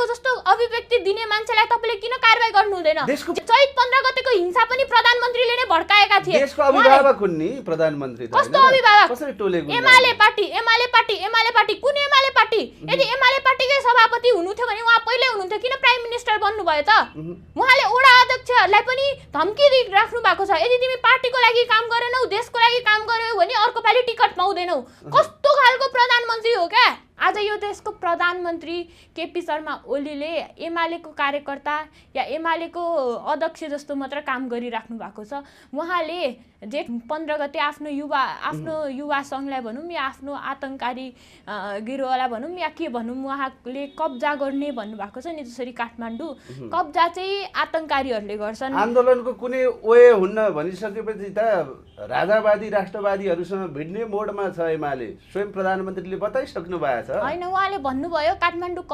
हिंसाको जस्तो अभिव्यक्ति दिने मान्छेलाई तपाईले किन कारबाही गर्नु हुँदैन? चैत 15 गतेको हिंसा पनि प्रधानमन्त्रीले नै भड्काएका थिए। देशको अभिभावक हुन् नि प्रधानमन्त्री त। कस्तो अभिभावक? कसरी टोलेको? एमाले पार्टी कुन एमाले पार्टी? यदि एमाले पार्टीकै सभापति हुनु थियो भने उहाँ पहिल्यै हुनुहुन्थ्यो, किन प्राइम मिनिस्टर बन्नु भयो त? उहाँले वडा अध्यक्षहरूलाई पनि धम्की दिइराख्नु भएको छ, यदि तिमी पार्टीको लागि काम गरेनौ, देशको लागि काम गर्यौ भने अर्को पालि टिकट पाउँदैनौ। कस्तो खालको प्रधानमन्त्री हो क्या? आज यो देशको प्रधानमन्त्री केपी शर्मा ओलीले एमालेको कार्यकर्ता या एमालेको अध्यक्ष जस्तो मात्र काम गरिराख्नु भएको छ। उहाँले जेठ 15 गते आफ्नो युवा सङ्घलाई भनौँ या आफ्नो आतङ्ककारी गिरोहलाई भनौँ या के भनौँ, उहाँले कब्जा गर्ने भन्नुभएको छ नि। जसरी काठमाडौँ कब्जा चाहिँ आतङ्ककारीहरूले गर्छन्। आन्दोलनको कुनै वे हुन्न भनिसकेपछि त राजावादी राष्ट्रवादीहरूसँग भिड्ने मोडमा छ एमाले। स्वयं प्रधानमन्त्रीले बताइसक्नु भएको छ। होइन, उहाँले भन्नुभयो काठमाडौँ